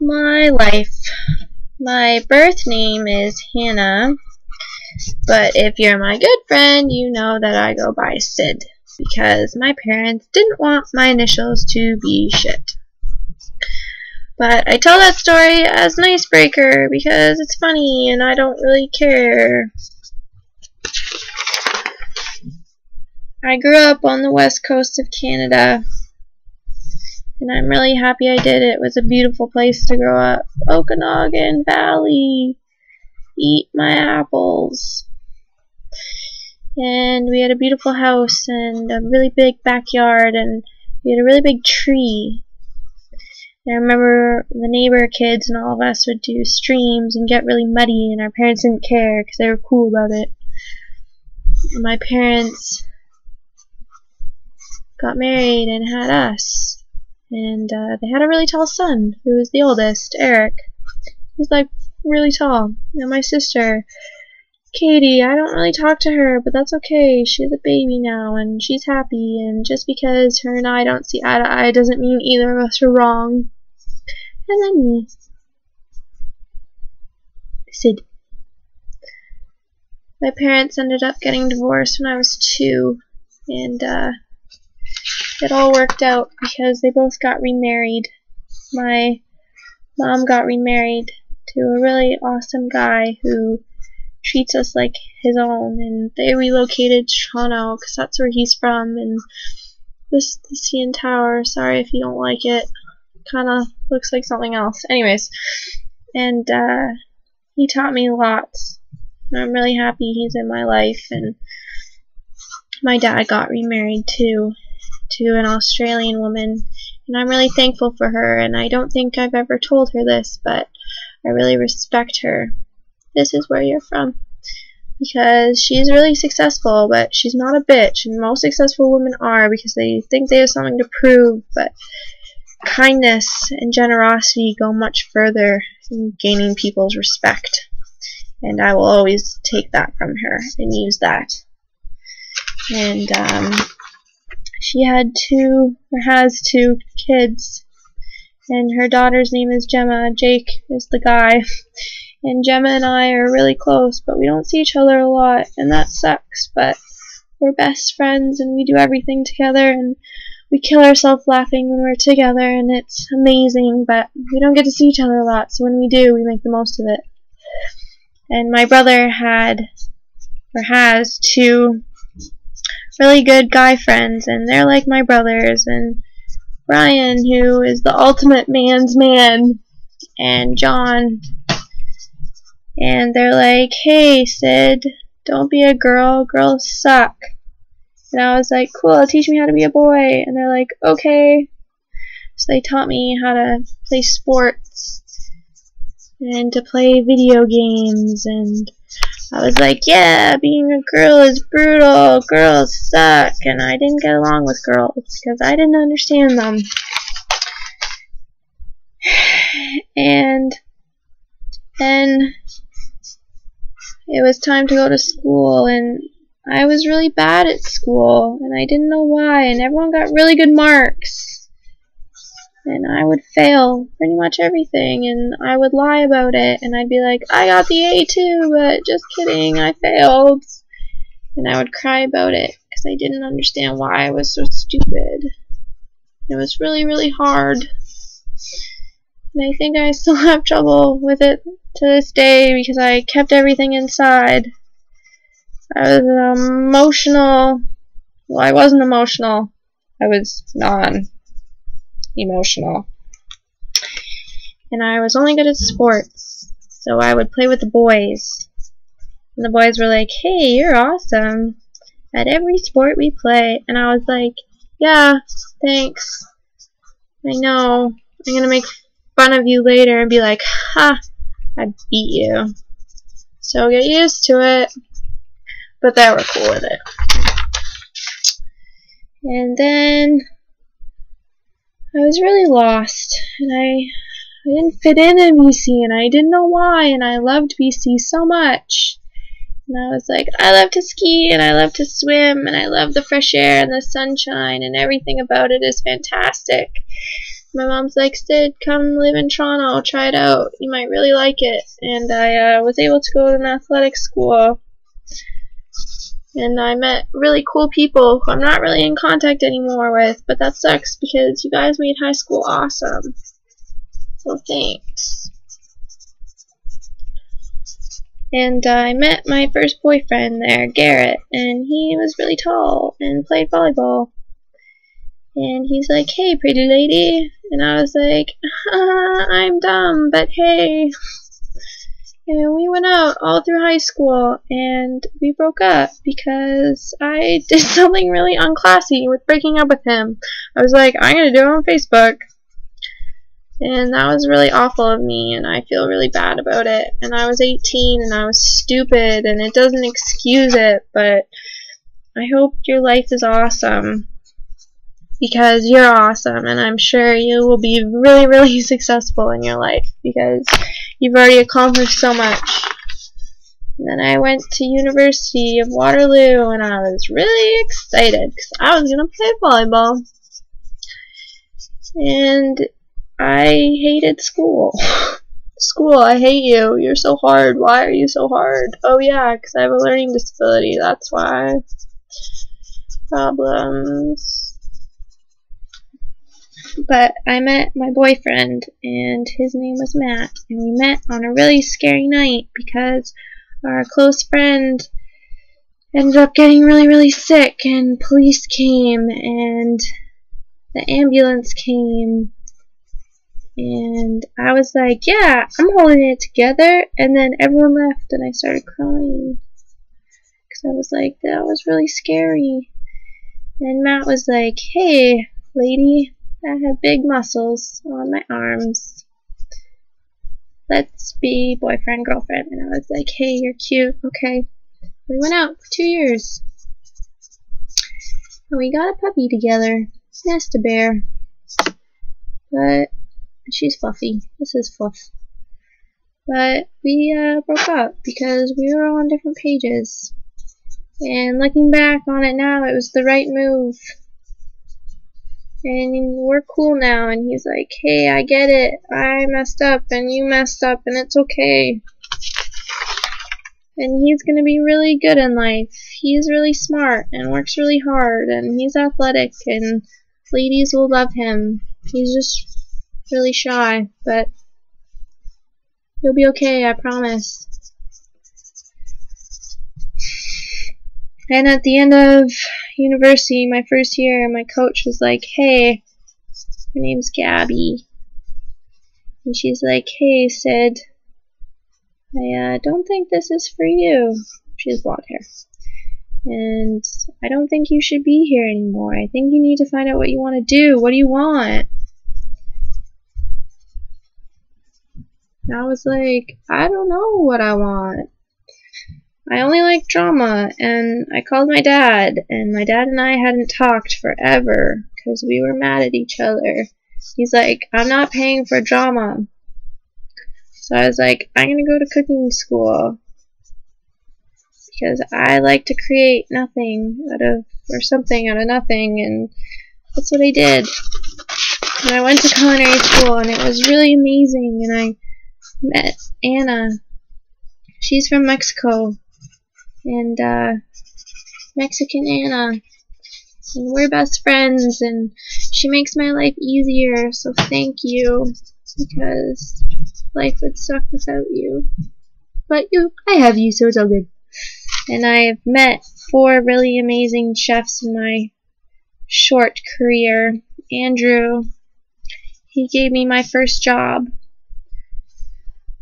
My life. My birth name is Hannah, but if you're my good friend, you know that I go by Sid, because my parents didn't want my initials to be shit. But I tell that story as an icebreaker because it's funny and I don't really care. I grew up on the west coast of Canada, and I'm really happy I did. It was a beautiful place to grow up. Okanagan Valley. Eat my apples. And we had a beautiful house and a really big backyard, and we had a really big tree. And I remember the neighbor kids and all of us would do streams and get really muddy, and our parents didn't care because they were cool about it. My parents got married and had us, and they had a really tall son who was the oldest, Eric. He's like really tall. And my sister, Katie, I don't really talk to her, but that's okay. She's a baby now and she's happy, and just because her and I don't see eye to eye doesn't mean either of us are wrong. And then me, Sid. My parents ended up getting divorced when I was 2, and it all worked out because they both got remarried. My mom got remarried to a really awesome guy who treats us like his own, and they relocated to Toronto because that's where he's from, and the CN Tower, sorry if you don't like it, kind of looks like something else. Anyways, and he taught me lots. I'm really happy he's in my life, and my dad got remarried too, to an Australian woman, and I'm really thankful for her, and I don't think I've ever told her this, but I really respect her. This is where you're from, because she's really successful, but she's not a bitch, and most successful women are because they think they have something to prove, but kindness and generosity go much further in gaining people's respect, and I will always take that from her and use that. And she had has two kids, and her daughter's name is Gemma. Jake is the guy, and Gemma and I are really close, but we don't see each other a lot, and that sucks, but we're best friends and we do everything together, and we kill ourselves laughing when we're together, and it's amazing, but we don't get to see each other a lot, so when we do, we make the most of it. And my brother has 2 really good guy friends, and they're like my brothers, and Brian, who is the ultimate man's man, and John, and they're like, hey Sid, don't be a girl, girls suck. And I was like, cool, teach me how to be a boy. And they're like, okay. So they taught me how to play sports and to play video games, and I was like, yeah, being a girl is brutal, girls suck, and I didn't get along with girls because I didn't understand them. And then it was time to go to school, and I was really bad at school, and I didn't know why, and everyone got really good marks, and I would fail pretty much everything, and I would lie about it, and I'd be like, I got the A too, but just kidding, I failed, and I would cry about it because I didn't understand why I was so stupid. It was really, really hard, and I think I still have trouble with it to this day because I kept everything inside. I was emotional. Well, I wasn't emotional. I was non-emotional. And I was only good at sports. So I would play with the boys. And the boys were like, hey, you're awesome at every sport we play. And I was like, yeah, thanks. I know. I'm going to make fun of you later and be like, ha, I beat you. So get used to it. But they were cool with it. And then I was really lost, and I didn't fit in BC, and I didn't know why, and I loved BC so much. And I was like, I love to ski, and I love to swim, and I love the fresh air and the sunshine, and everything about it is fantastic. My mom's like, Sid, come live in Toronto, try it out, you might really like it. And I was able to go to an athletic school, and I met really cool people who I'm not really in contact anymore with, but that sucks because you guys made high school awesome. So thanks. And I met my first boyfriend there, Garrett, and he was really tall and played volleyball. And he's like, hey, pretty lady. And I was like, I'm dumb, but hey. And we went out all through high school, and we broke up because I did something really unclassy with breaking up with him. I was like, I'm going to do it on Facebook. And that was really awful of me, and I feel really bad about it. And I was 18, and I was stupid, and it doesn't excuse it, but I hope your life is awesome. Because you're awesome, and I'm sure you will be really, really successful in your life because you've already accomplished so much. And then I went to University of Waterloo, and I was really excited because I was going to play volleyball. And I hated school. School, I hate you. You're so hard. Why are you so hard? Oh yeah, because I have a learning disability. That's why. Problems. But I met my boyfriend, and his name was Matt, and we met on a really scary night because our close friend ended up getting really, really sick, and police came, and the ambulance came, and I was like, yeah, I'm holding it together, and then everyone left, and I started crying because I was like, that was really scary. And Matt was like, hey, lady, I have big muscles on my arms. Let's be boyfriend, girlfriend. And I was like, hey, you're cute. Okay. We went out for 2 years. And we got a puppy together. Nesta Bear. But she's fluffy. This is Fluff. But we broke up because we were all on different pages. And looking back on it now, it was the right move. And we're cool now, and he's like, hey, I get it, I messed up, and you messed up, and it's okay. And he's gonna be really good in life. He's really smart, and works really hard, and he's athletic, and ladies will love him. He's just really shy, but he'll be okay, I promise. And at the end of university, my first year, my coach was like, hey, her name's Gabby. And she's like, hey, Sid, I don't think this is for you. She has blonde hair. And I don't think you should be here anymore. I think you need to find out what you want to do. What do you want? And I was like, I don't know what I want. I only like drama, and I called my dad, and my dad and I hadn't talked forever because we were mad at each other. He's like, I'm not paying for drama. So I was like, I'm gonna go to cooking school because I like to create something out of nothing, and that's what I did. And I went to culinary school, and it was really amazing, and I met Anna. She's from Mexico. And Mexican Anna, and we're best friends, and she makes my life easier, so thank you, because life would suck without you. But I have you, so it's all good. And I've met 4 really amazing chefs in my short career. Andrew, he gave me my first job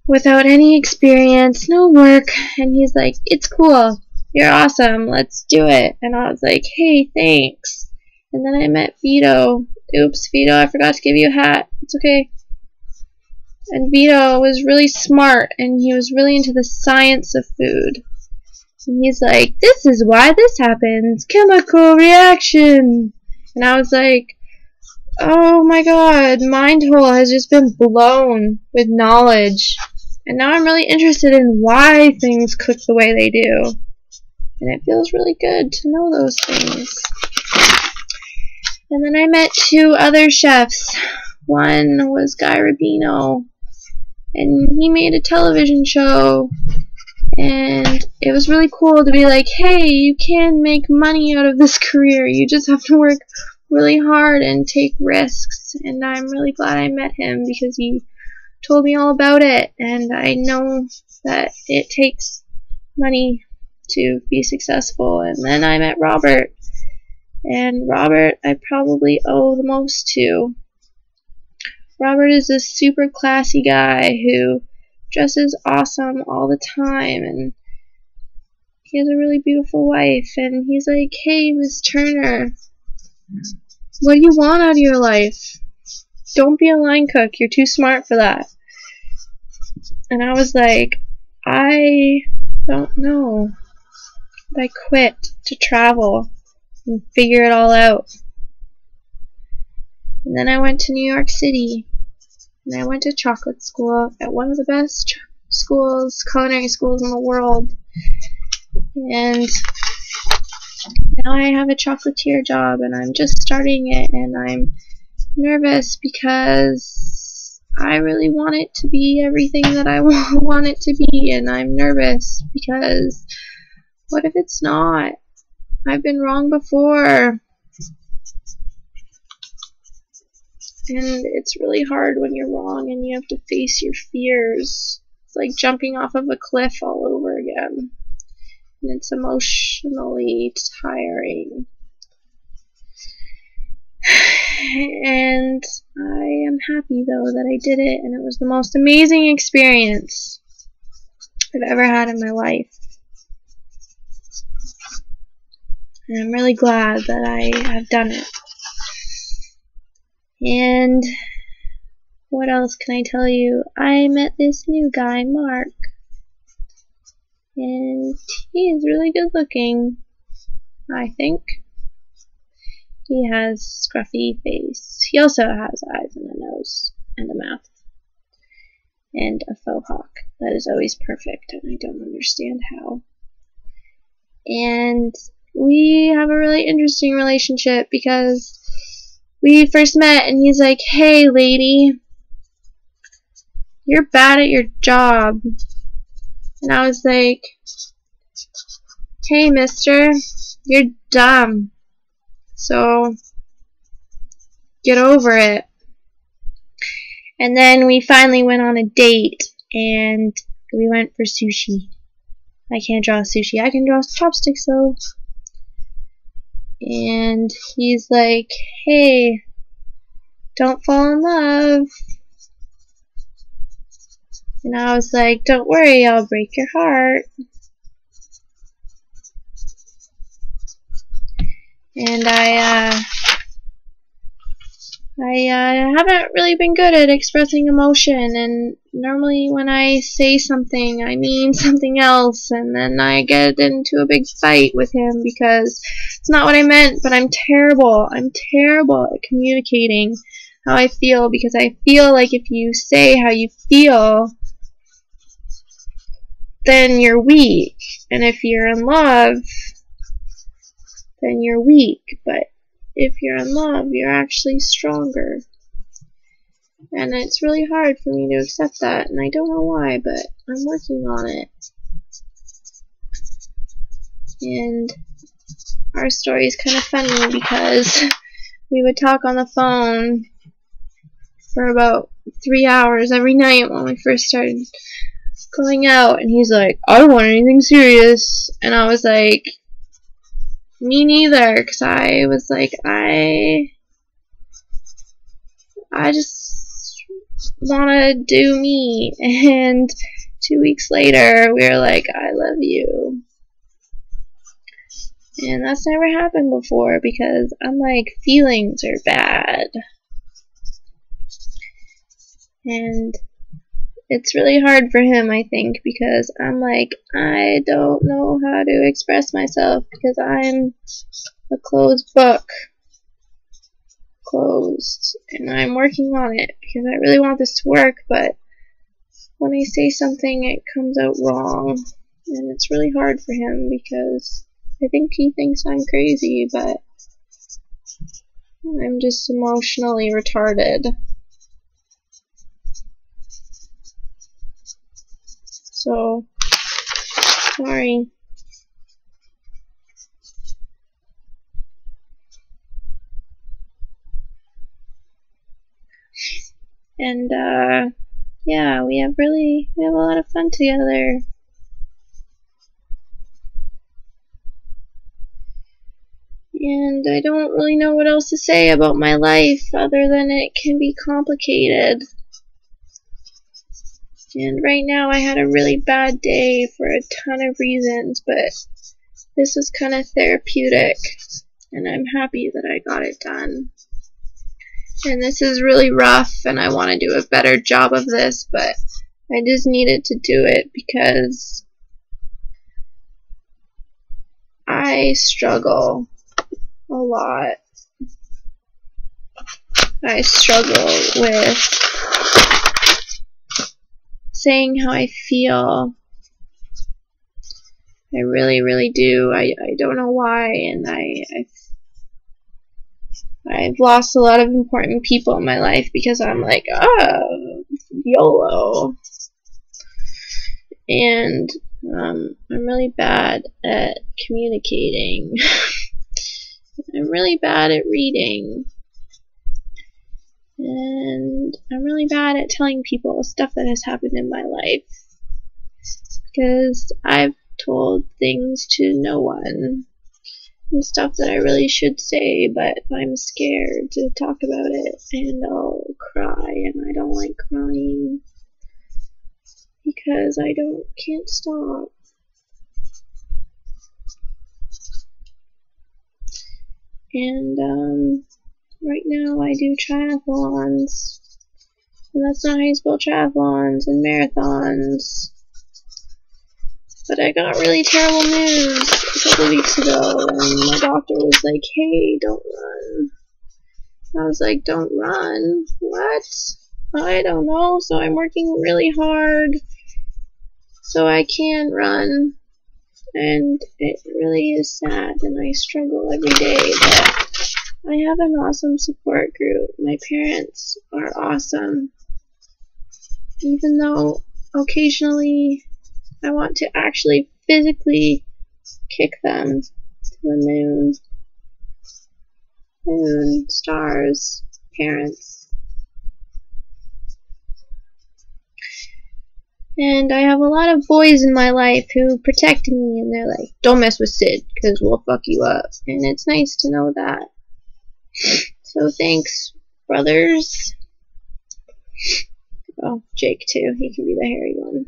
without any experience, no work, and he's like, it's cool, you're awesome, let's do it. And I was like, hey, thanks. And then I met Vito. Oops, Vito, I forgot to give you a hat. It's okay. And Vito was really smart, and he was really into the science of food. And he's like, this is why this happens, chemical reaction. And I was like, oh my god, mind hole has just been blown with knowledge. And now I'm really interested in why things cook the way they do. And it feels really good to know those things. And then I met 2 other chefs. One was Guy Rabino, and he made a television show, and it was really cool to be like, hey, you can make money out of this career, you just have to work really hard and take risks. And I'm really glad I met him because he told me all about it, and I know that it takes money to be successful. And then I met Robert, and Robert I probably owe the most to. Robert is a super classy guy who dresses awesome all the time, and he has a really beautiful wife, and he's like, hey, Miss Turner, what do you want out of your life? Don't be a line cook, you're too smart for that. And I was like, I don't know. I quit to travel and figure it all out. And then I went to New York City, and I went to chocolate school at one of the best schools, culinary schools in the world. And now I have a chocolatier job, and I'm just starting it, and I'm nervous because I really want it to be everything that I want it to be, and I'm nervous because what if it's not? I've been wrong before. And it's really hard when you're wrong and you have to face your fears. It's like jumping off of a cliff all over again. And it's emotionally tiring. And I am happy though that I did it, and it was the most amazing experience I've ever had in my life. And I'm really glad that I have done it. And what else can I tell you? I met this new guy, Mark, and he is really good looking, I think. He has scruffy face. He also has eyes and a nose and a mouth and a faux hawk that is always perfect, and I don't understand how. And we have a really interesting relationship because we first met and he's like, hey lady, you're bad at your job. And I was like, hey mister, you're dumb. So get over it. And then we finally went on a date and we went for sushi. I can't draw sushi. I can draw chopsticks though. And he's like, hey, don't fall in love. And I was like, don't worry, I'll break your heart. And I haven't really been good at expressing emotion, and normally when I say something I mean something else, and then I get into a big fight with him because it's not what I meant. But I'm terrible at communicating how I feel, because I feel like if you say how you feel, then you're weak, and if you're in love, then you're weak. But if you're in love, you're actually stronger. And it's really hard for me to accept that, and I don't know why, but I'm working on it. And our story is kind of funny because we would talk on the phone for about 3 hours every night when we first started going out, and he's like, I don't want anything serious. And I was like, me neither, because I was like, I just want to do me. And 2 weeks later, we were like, I love you. And that's never happened before, because I'm like, feelings are bad. And it's really hard for him, I think, because I'm like, I don't know how to express myself because I'm a closed book. Closed. And I'm working on it because I really want this to work, but when I say something, it comes out wrong. And it's really hard for him because I think he thinks I'm crazy, but I'm just emotionally retarded. So, sorry. And, yeah, we have a lot of fun together. And I don't really know what else to say about my life other than it can be complicated. And right now I had a really bad day for a ton of reasons, but this was kind of therapeutic, and I'm happy that I got it done. And this is really rough, and I want to do a better job of this, but I just needed to do it because I struggle a lot. I struggle with saying how I feel. I really, really do. I don't know why, and I've lost a lot of important people in my life because I'm like, YOLO. And I'm really bad at communicating. I'm really bad at reading. And I'm really bad at telling people stuff that has happened in my life. Because I've told things to no one. And stuff that I really should say, but I'm scared to talk about it. And I'll cry, and I don't like crying. Because I can't stop. And, right now I do triathlons. And that's not how you spell triathlons and marathons. But I got really terrible news a couple weeks ago, and my doctor was like, hey, don't run. I was like, don't run? What? I don't know, so I'm working really hard so I can run. And it really is sad, and I struggle every day, but I have an awesome support group. My parents are awesome. Even though occasionally I want to actually physically kick them to the moon. Moon, stars, parents. And I have a lot of boys in my life who protect me, and they're like, don't mess with Sid, because we'll fuck you up. And it's nice to know that. So thanks, brothers. Oh, Jake too. He can be the hairy one.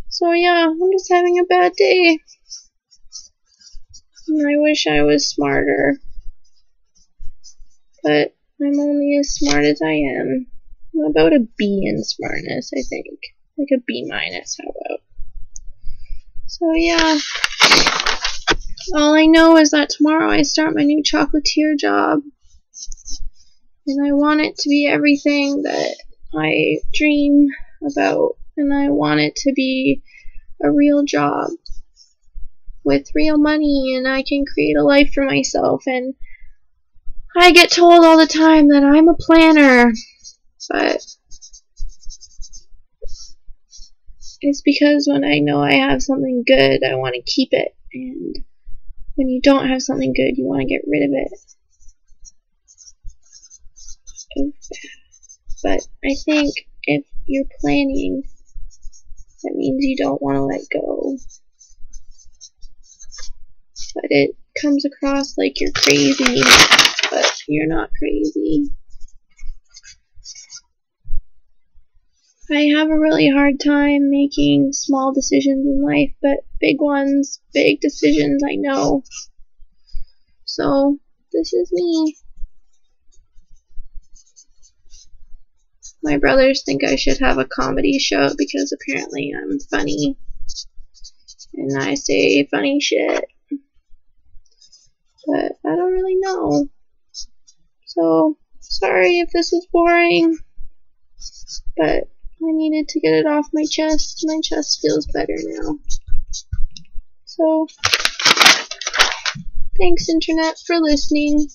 So yeah, I'm just having a bad day. And I wish I was smarter. But I'm only as smart as I am. I'm about a B in smartness, I think. Like a B minus, how about? So yeah. All I know is that tomorrow I start my new chocolatier job. And I want it to be everything that I dream about. And I want it to be a real job with real money, and I can create a life for myself. And I get told all the time that I'm a planner, but it's because when I know I have something good, I want to keep it, and when you don't have something good, you want to get rid of it. But I think if you're planning, that means you don't want to let go. But it comes across like you're crazy, but you're not crazy. I have a really hard time making small decisions in life, but big ones, big decisions, I know. So, this is me. My brothers think I should have a comedy show because apparently I'm funny. And I say funny shit. But I don't really know. So, sorry if this was boring. But I needed to get it off my chest. My chest feels better now. So, thanks, Internet, for listening.